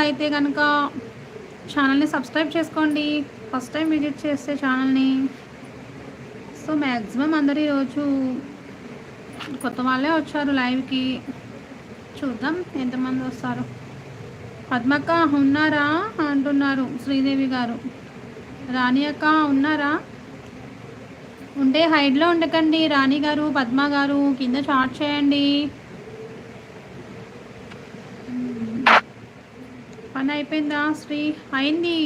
అయితే కనుక ఛానల్ని సబ్స్క్రైబ్ చేసుకోండి. ఫస్ట్ టైం విజిట్ చేస్తే ఛానల్ని. సో మ్యాక్సిమం అందరు ఈరోజు కొత్త వాళ్ళే వచ్చారు లైవ్కి. చూద్దాం ఎంతమంది వస్తారు. పద్మక్క ఉన్నారా అంటున్నారు శ్రీదేవి గారు. రాణి అక్క ఉన్నారా? ఉంటే హైడ్లో ఉండకండి. రాణి గారు, పద్మ గారు కింద చాట్ చేయండి. పని అయిపోయిందా శ్రీ? అయింది.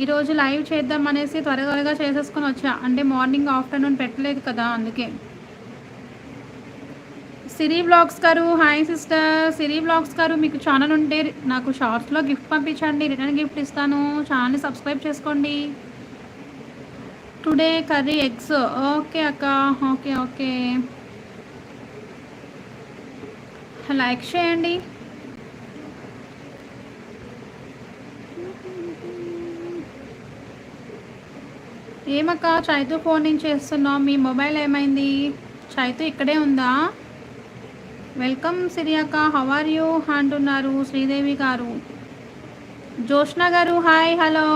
ఈరోజు లైవ్ చేద్దాం అనేసి త్వరగా చేసేసుకొని వచ్చా. అంటే మార్నింగ్ ఆఫ్టర్నూన్ పెట్టలేదు కదా, అందుకే. సిరి బ్లాగ్స్ గారు హాయ్ సిస్టర్. సిరి బ్లాగ్స్ గారు మీకు ఛానల్ ఉంటే నాకు షార్ట్స్లో గిఫ్ట్ పంపించండి, రిటర్న్ గిఫ్ట్ ఇస్తాను. ఛానల్ని సబ్స్క్రైబ్ చేసుకోండి. Today curry eggs. ఓకే అక్క, ఓకే ఓకే. లైక్ చేయండి. ఏమక్క చైతు ఫోన్ నుంచి చేస్తున్నావు? మీ మొబైల్ ఏమైంది? చైతు ఇక్కడే ఉందా? వెల్కమ్ సిరి అక్క, హౌ ఆర్ యూ అంటున్నారు శ్రీదేవి గారు. జోష్న గారు hi hello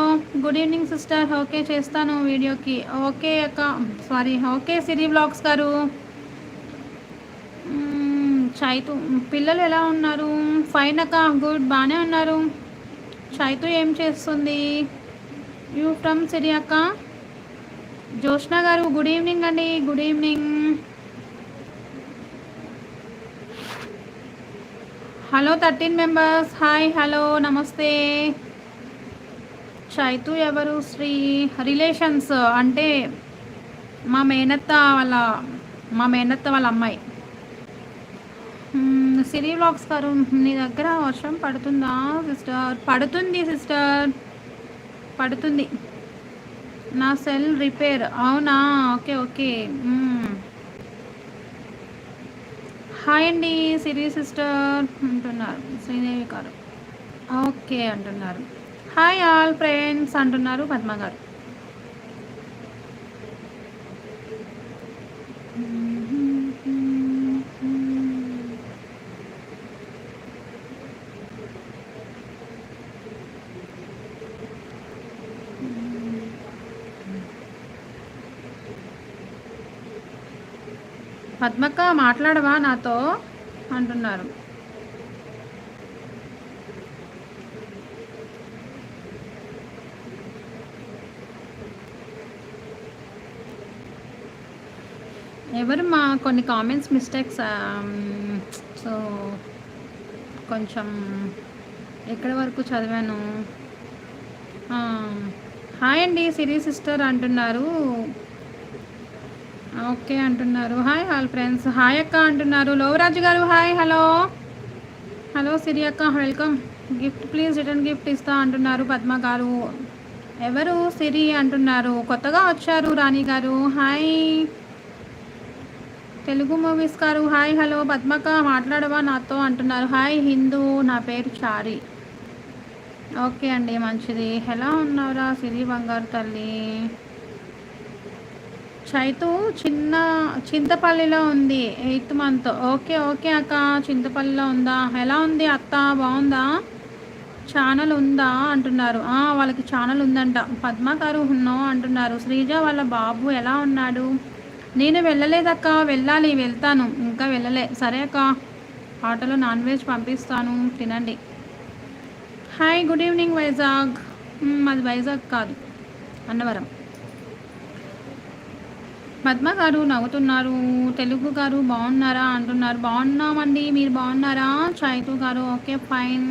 good evening sister. Okay చేస్తాను వీడియోకి. ఓకే అక్క, సారీ. ఓకే సిరి బ్లాగ్స్ గారు. చైతు పిల్లలు ఎలా ఉన్నారు? ఫైన్ అక్క, గుడ్, బాగానే ఉన్నారు. చైతు ఏం చేస్తుంది? యూ ఫ్రమ్ సిరి అక్క. జోష్న గారు గుడ్ ఈవినింగ్ అండి. Good evening. Hello 13 members. Hi hello నమస్తే. చైతు ఎవరు? శ్రీ రిలేషన్స్ అంటే మా మేనత్త వాళ్ళ అమ్మాయి. సిరి బ్లాగ్స్ గారు నీ దగ్గర వర్షం పడుతుందా సిస్టర్? పడుతుంది సిస్టర్, పడుతుంది. నా సెల్ రిపేర్. అవునా, ఓకే ఓకే. హాయ్ అండి సిరి సిస్టర్ అంటున్నారు శ్రీదేవి గారు. ఓకే అంటున్నారు. హాయ్ ఆల్ ఫ్రెండ్స్ అంటున్నారు పద్మ గారు. పద్మక్క మాట్లాడవా నాతో అంటున్నారు. ఎవరు మా కొన్ని కామెంట్స్ మిస్టేక్స్, సో కొంచెం ఎక్కడి వరకు చదివాను. హాయ్ అండి సిరి సిస్టర్ అంటున్నారు. ఓకే అంటున్నారు. Hi all friends. హాయ్ అక్క అంటున్నారు. లోవరాజు గారు హాయ్ హలో. హలో సిరి అక్క welcome. Gift please return gift ఇస్తా అంటున్నారు పద్మ గారు. ఎవరు? సిరి అంటున్నారు. కొత్తగా వచ్చారు రాణి గారు. హాయ్. తెలుగు మూవీస్ గారు హాయ్ హలో. పద్మక్క మాట్లాడవా నాతో అంటున్నారు. హాయ్ హిందూ, నా పేరు చారి. ఓకే అండి మంచిది. ఎలా ఉన్నావురా సిరి బంగారు తల్లి? చైతు చింతపల్లిలో ఉంది 8th month. ఓకే ఓకే అక్క, చింతపల్లిలో ఉందా? ఎలా ఉంది అత్త, బాగుందా? ఛానల్ ఉందా అంటున్నారు. వాళ్ళకి ఛానల్ ఉందంట. పద్మ గారు ఉన్నో అంటున్నారు. శ్రీజ వాళ్ళ బాబు ఎలా ఉన్నాడు? నేను వెళ్ళలేదక్క, వెళ్ళాలి, వెళ్తాను, ఇంకా వెళ్ళలే. సరే అక్క, ఆటోలో నాన్ వెజ్ పంపిస్తాను, తినండి. Hi good evening Vizag. మాది వైజాగ్ కాదు, అన్నవరం. పద్మ గారు నవ్వుతున్నారు. తెలుగు గారు బాగున్నారా అంటున్నారు. బాగున్నామండి, మీరు బాగున్నారా? Chaitu garu okay fine.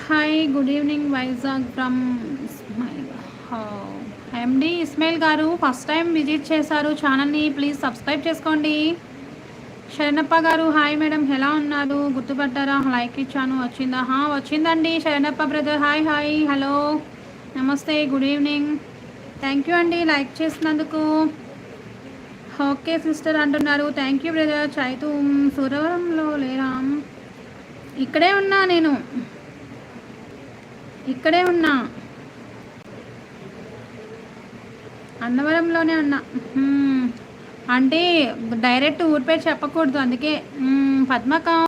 Hi good evening Vizag from MD Ismail garu. First time visit చేశారు ఛానల్ని, ప్లీజ్ సబ్స్క్రైబ్ చేసుకోండి. శరణప్ప గారు హాయ్ మేడం, ఎలా ఉన్నారు? గుర్తుపట్టారా? లైక్ ఇచ్చాను, వచ్చిందా? వచ్చిందండి Sharanappa brother. Hi hi hello namaste good evening. Thank you అండి లైక్ చేసినందుకు. ఓకే సిస్టర్ అంటున్నారు. Thank you brother. చైతు సూరవరంలో లేరా? ఇక్కడే ఉన్నా, నేను ఇక్కడే ఉన్నా, అన్నవరంలోనే ఉన్నా. అంటే డైరెక్ట్ ఊరి పేరు చెప్పకూడదు, అందుకే. పద్మక